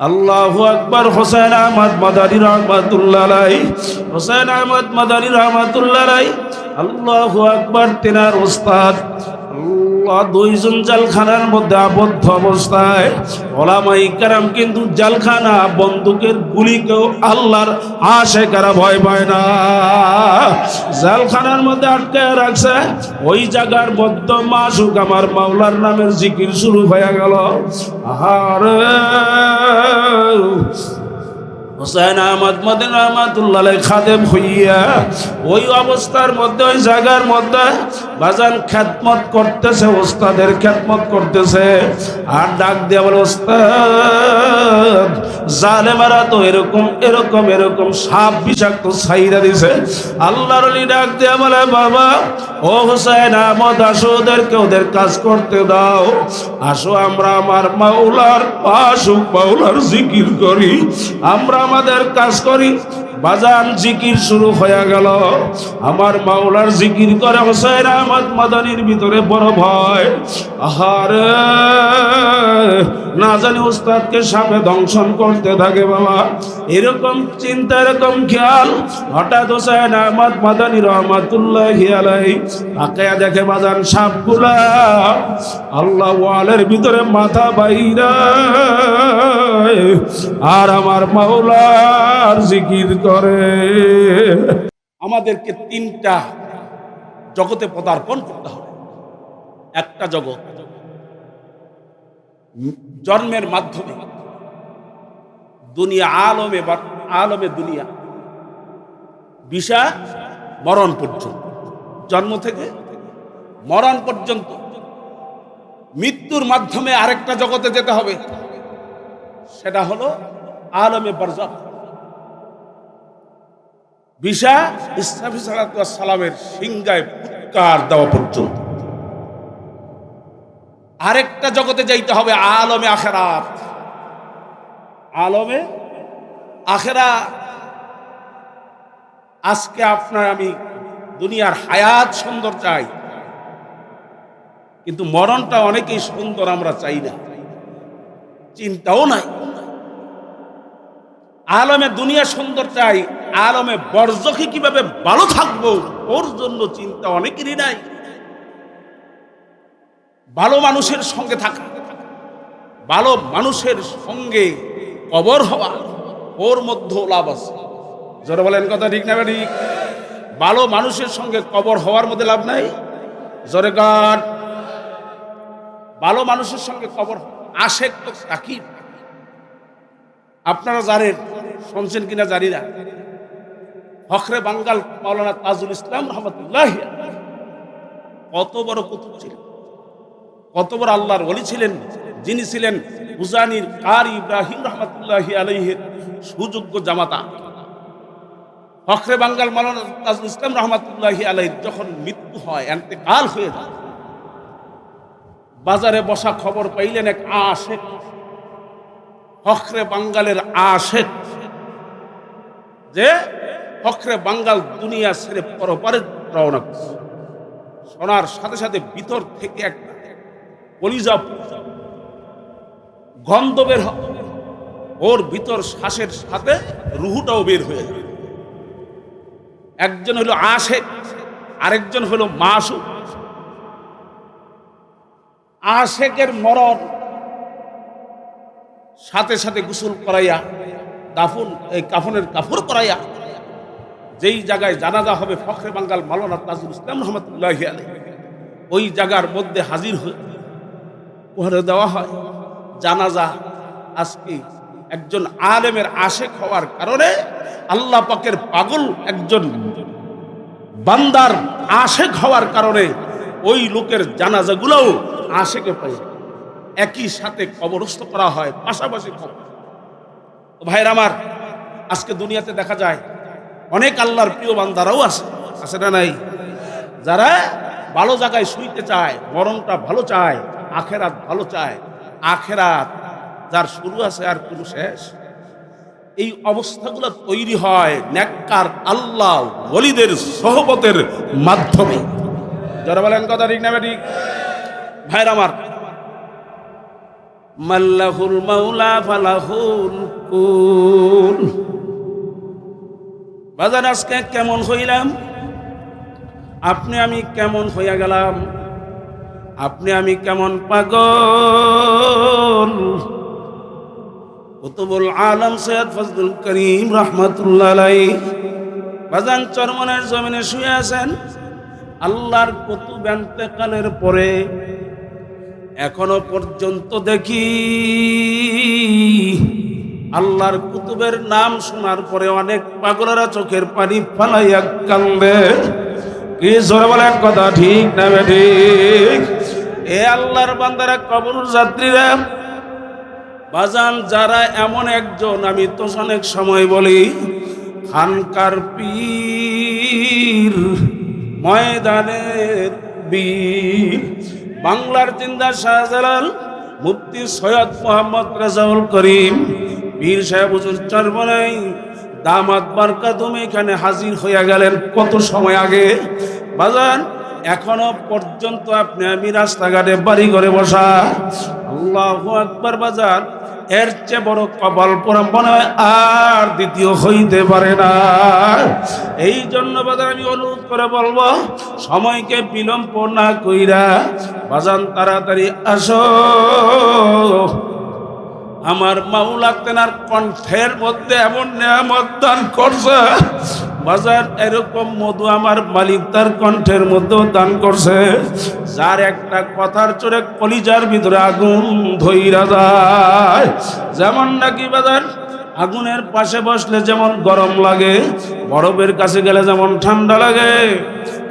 আল্লাহু আকবার। হোসেন আহমদ মাদানী রহমাতুল্লাহ আলাইহি, হোসেন আহমদ মাদানী রহমাতুল্লাহ আলাইহি, আল্লাহু আকবার। তেনার উস্তাদ আল্লাহ দুইজন জেলখানার মধ্যে আবদ্ধ অবস্থায়, ওলামায়ে কেরাম কিন্তু জেলখানা বন্দুকের গুলিকেও আল্লাহর আশিকেরা ভয় পায় না। জেলখানার মধ্যে আটকে রাখছে, ওই জায়গার মধ্য মাসুক আমার মাওলার নামের জিকির শুরু হয়ে গেল। আহারে হোসেন আহমদ মাদানী রহমাতুল্লাহ আলাইহি খাদেম হইয়া ওই অবস্থার মধ্যে, ওই জায়গার মধ্যে বাজান খেদমত করতেছে, ওস্তাদের খেদমত করতেছে। আর ডাক দিয়া বলে, ওস্তাদ জালেমারা তো এরকম এরকম এরকম সাপ বিষাক্ত ছাইরা দিছে। আল্লাহর ওলি ডাক দিয়া বলে, বাবা ও হোসেন আহমদ, আসো ওদেরকে ওদের কাজ করতে দাও। আসো আমরা আমার মাওলার আশুক মাওলার জিকির করি, আমরা আমাদের কাজ করি। বাজান জিকির শুরু হয়ে গেল। আমার মাওলার জিকির করে হোসেন আহমদ মাদানীর ভিতরে বড় ভয়। আহারে না জানি উস্তাদকে সাপে দংশন করতে থাকে। বাবা এরকম চিন্তা, এরকম খেয়াল। হঠাৎ হোসেন আহমদ মাদানী রহমাতুল্লাহি আলাইহি তাকায়া দেখে বাজান সাপগুলা আল্লাহ ওয়ালের ভিতরে মাথা বাইরা, আর আমার মাওলার জিকির করে। আমাদেরকে তিনটা জগতে পদার্পণ করতে হবে। একটা জগৎ জন্মের মাধ্যমে দুনিয়া, আলমে দুনিয়া বিষা মরণ পর্যন্ত, জন্ম থেকে মরণ পর্যন্ত। মৃত্যুর মাধ্যমে আরেকটা জগতে যেতে হবে, সেটা হলো আলমে বারজাখ। বিষা ইসরাফিল সালামের সিংহায় ফুৎকার দেওয়া পর্যন্ত। আরেকটা জগতে যাইতে হবে আলমে আখিরাত। আলমে আখিরাত। আজকে আপনার আমি দুনিয়ার হায়াত সুন্দর চাই, কিন্তু মরণটা অনেকেই সুন্দর আমরা চাই না, চিন্তাও নাই। আলমে দুনিয়া সুন্দর চাই, আলমে বরজখে কিভাবে ভালো থাকবো ওর জন্য চিন্তা অনেকেরই নাই। ভালো মানুষের সঙ্গে থাকা, ভালো মানুষের সঙ্গে কবর হওয়া, ওর মধ্যে লাভ আছে। যারা বলেন কথা ঠিক না ঠিক? ভালো মানুষের সঙ্গে কবর হওয়ার মধ্যে লাভ নাই। জোরে গান। ভালো মানুষের সঙ্গে কবর। আশেক তো তাকিব, আপনারা জানেন, শুনছেন কিনা জানি না, ফখরে বাঙ্গাল মাওলানা তাজুল ইসলাম রহমতুল্লাহ কত বড় কুতুব ছিলেন, কত বড় আল্লাহর ওলি ছিলেন, যিনি ছিলেন উজানির কারি ইব্রাহিম রহমতুল্লাহ আলাইহির সুযোগ্য জামাতা। ফখরে বাঙ্গাল মাওলানা তাজুল ইসলাম রহমতুল্লাহ আলাইহির যখন মৃত্যু হয়, ইন্তেকাল হয়ে যায়, বাজারে বসা খবর পাইলেন এক আশেক, ফখরে বাঙ্গালের আশেক, যে ফখরে বাঙ্গাল দুনিয়া ছেড়ে পরপারে রওনা করছে। শোনার সাথে সাথে ভিতর থেকে একটা কলিজা গন্ধ বের হয়, ওর ভিতর শ্বাসের সাথে রুহুটাও বের হয়ে যায়। একজন হলো আশেক, আরেকজন হলো মাসুক। আশেকের মরণ সাথে সাথে গোসল করাইয়া, দাফন এই কাফনের কাপড় করাইয়া, যেই জায়গায় জানাজা হবে ফখরে বাঙ্গাল মাওলানা তাজুল ইসলাম রহমতুল্লাহ আলাইহি, ওই জায়গার মধ্যে হাজির করে দেওয়া হয় জানাজা। আজকে একজন আলেমের আশেক হওয়ার কারণে, আল্লাহ পাকের পাগল একজন বান্দার আশেক হওয়ার কারণে ওই লোকের জানাজাগুলোও আশেকে পায়, একই সাথে কবরস্থ করা হয়, পাশাপাশি কবর। ভাইরা আমার, আজকে দুনিয়াতে দেখা যায় অনেক আল্লাহর প্রিয় বান্দারাও আছে না নাই, যারা ভালো জায়গায় শুইতে চায়, মরণটা ভালো চায়, আখেরাত ভালো চায়। আখেরাত যার শুরু আছে আর কোনো শেষ। এই অবস্থাগুলো তৈরি হয় নেককার আল্লাহ ওলিদের সোহবতের মাধ্যমে। যারা বলেন কথা ঠিক না ঠিক? ভাইরা আমার, মাল্লাহুল মাওলা ফালাহুল কুল। বাজার আজকে কেমন হইলাম? আপনি আমি কেমন হইয়া গেলাম? আপনি আমি কেমন পাগল? কুতুবুল আলম সৈয়দ ফজলুল করিম রহমতুল্লাহ আলাইহি বাজান চরমনের জমিনে শুয়ে আছেন। আল্লাহর কুতুব ইন্তেকালের পরে এখনো পর্যন্ত দেখি আল্লাহর কুতুবের নাম শোনার পরে অনেক পাগলেরা চোখের পানি ফালাইয়া কান্দে। কি জোরে বলেন কথা ঠিক না ঠিক? এ আল্লাহর বান্দারা, কবর যাত্রীরা, বাজান যারা এমন একজন, আমি তো অনেক সময় বলি খানকার পীর ময়দানের বীর, বাংলার জিন্দা শাহজালাল মুফতি সৈয়দ মোহাম্মদ রেজাউল করিম পীর সাহেব হুজুর চরমনাই দামাত বারকাতুম এখানে হাজির হইয়া গেলেন কত সময় আগে। বাজান এখনো পর্যন্ত আপনি আমি রাস্তাঘাটে বাড়ি ঘরে বসা, আল্লাহু আকবার। বাজান এর চেয়ে বড় কপাল পোড়া মনে হয় আর দ্বিতীয় হইতে পারে না। এই জন্য বাজান আমি অনুরোধ করে বলবো, সময়কে বিলম্ব না কইরা বাজান তাড়াতাড়ি আসো। আমার মাওলা তেনার কণ্ঠের মধ্যে এমন নিয়ামত দান করছে বাজার, এরকম মধু আমার মালিক তার কণ্ঠের মধ্যেও দান করছে, যার একটা কথার চোরে কলিজার ভিতরে আগুন ধইরা যায়। যেমন নাকি বাজার আগুনের পাশে বসলে যেমন গরম লাগে, বরফের কাছে গেলে যেমন ঠান্ডা লাগে,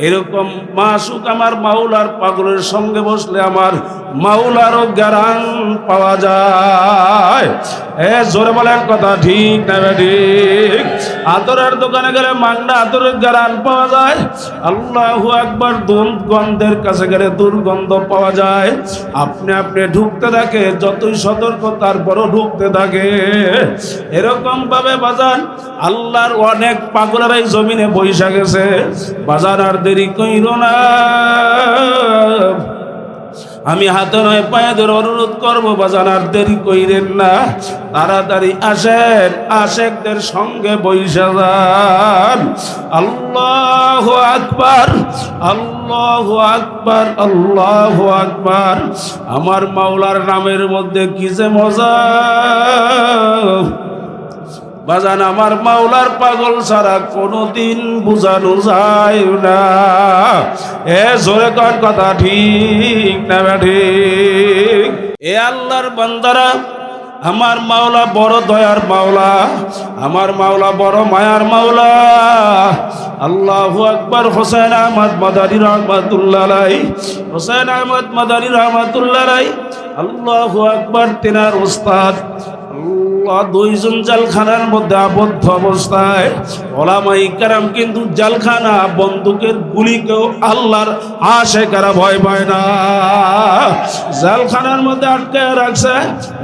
এরকম মাসুক আমার মাওলার পাগলের সঙ্গে বসলে আমার মাওলারও জ্ঞান পাওয়া যায়। জোরে বলেন কথা ঠিক না ঠিক? আতরের দোকানে গেলে মাংনা আতরের জ্ঞান পাওয়া যায়, আল্লাহু আকবার। দুর্গন্ধের কাছে গেলে দুর্গন্ধ পাওয়া যায়। আপনি ঢুকতে থাকে, যতই সতর্ক তারপরও ঢুকতে থাকে। এরকম ভাবে বাজান আল্লাহর অনেক পাগলেরাই জমিনে বৈশা গেছে। বাজার আর দেরি কইর না, আমি হাতে নয় পায়ে ধরে অনুরোধ করবো, বাজান আর দেরি কইরেন না, তাড়াতাড়ি আসেন, আশেকদের সঙ্গে বৈশা যান। আল্লাহু আকবার, আল্লাহু আকবার, আল্লাহু আকবার। আমার মাওলার নামের মধ্যে কি যে মজা বাজান, আমার মাওলার পাগল ছাড়া কোনোদিন বুঝানো যায় না। জোরে কোন কথা ঠিক না ঠিক? এ আল্লাহর বান্দারা, আমার মাওলা বড় দয়ার মাওলা, আমার মাওলা বড় মায়ার মাওলা। আল্লাহু আকবার। হোসেন আহমদ মাদানী রহমাতুল্লাহ আলাইহি, হোসেন আহমদ মাদানী রহমাতুল্লাহ আলাইহি, আল্লাহু আকবার। তেনার উস্তাদ দুইজন জালখানার মধ্যে আবদ্ধ অবস্থায়, ওলামায়ে কেরাম কিন্তু জালখানা বন্দুকের গুলিকেও আল্লাহর আশিকেরা ভয় পায় না। জালখানার মধ্যে আটকে রাখছে,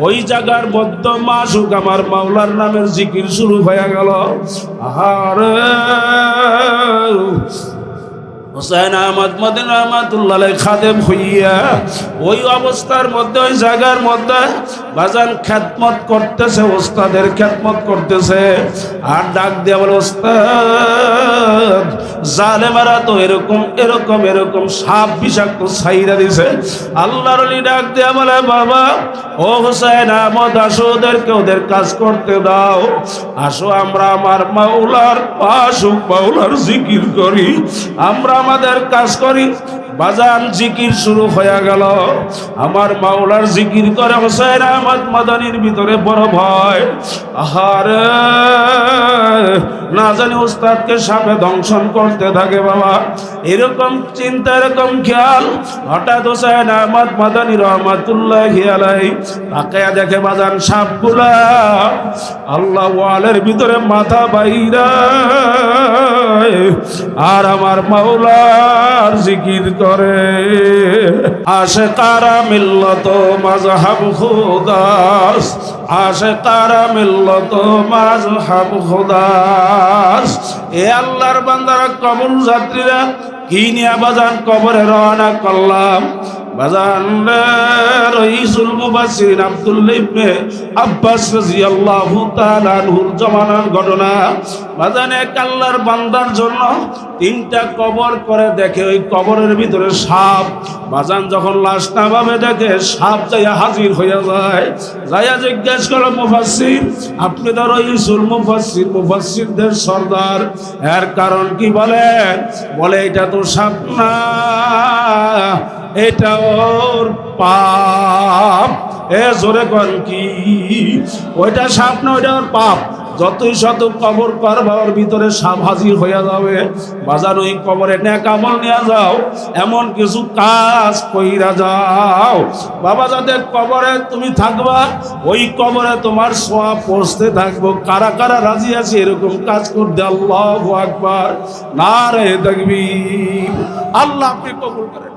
ওই জায়গার মধ্যে মাসুক আমার মাওলার নামের জিকির শুরু হয়ে গেল। আহারে হোসেন আহমদ মাদানী রহমাতুল্লাহ আলাইহি খাদেম হইয়া ওই অবস্থার মধ্যে, ওই জায়গার মধ্যে বাজান খেদমত করতেছে, ওস্তাদের খেদমত করতেছে। আর ডাক দিয়া বলে, ওস্তাদ জালেমারা তো এরকম এরকম এরকম সাপ বিষাক্ত ছাইরা দিছে। আল্লাহর ওলি ডাক দিয়া বলে, বাবা ও হোসেন আহমদ, আসো, ওদেরকে ওদের কাজ করতে দাও। আসো, আমরা আমার মাওলার আশুক মাওলার জিকির করি, আমরা আমাদের কাজ করি। বাজান জিকির শুরু হয়ে গেল, আমার মাওলার জিকির করে হোসেন আহমদ মাদানীর ভিতরে বড় ভয়। আহারে না জানি উস্তাদকে সাপে দংশন করতে থাকে। বাবা এরকম চিন্তা, এরকম খেয়াল, হঠাৎ হোসেন আহমদ মাদানী রহমাতুল্লাহি আলাইহি তাকায়া দেখে বাজান সাপগুলা আল্লাহ ওয়ালের ভিতরে মাথা বাইরা, আর আমার মাওলার জিকির করে। আশিকারা মিল্লত মাযহাব খুদাস, আশিকারা মিল্লত মাযহাব খুদাস। এ আল্লাহর বান্দারা, কবর যাত্রীরা, কি নিয়ে বাজান কবরে রওনা করলাম? বাজান রইসুল মুফাসসিরিন আব্দুল্লাহ ইবনে আব্বাস রাদিয়াল্লাহু তাআলা আনহুর জামানার ঘটনা। বাজান এক আল্লাহর বান্দার জন্য 3টা কবর করে দেখে, ওই কবরের ভিতরে সাপ। বাজান যখন লাশটা ভাবে দেখে সাপ যাইয়া হাজির হইয়া যায়, যাইয়া জিজ্ঞেস করে মুফাসসির, আপনি তো রইসুল মুফাসসিরদের সর্দার, এর কারণ কি বলেন? বলে এটা তো সাপ না, এটা ওর পাপ। এ জোরে কন কি? ওইটা সাপ না, ওইটা ওর পাপ। যতই শত কবর করবা ওর ভিতরে সাপ হাজির হইয়া যাবে। বাজার ওই কবরে নেক আমল নিয়ে যাও, এমন কিছু কাজ কইরা যাও বাবা, যাতে কবরে তুমি থাকবা ওই কবরে তোমার সওয়াব পৌঁছতে থাকবো। কারা কারা রাজি আছে এরকম কাজ করতে? আল্লাহু আকবার, নারে তাকবীর। আল্লাহ আপনি কবুল করেন।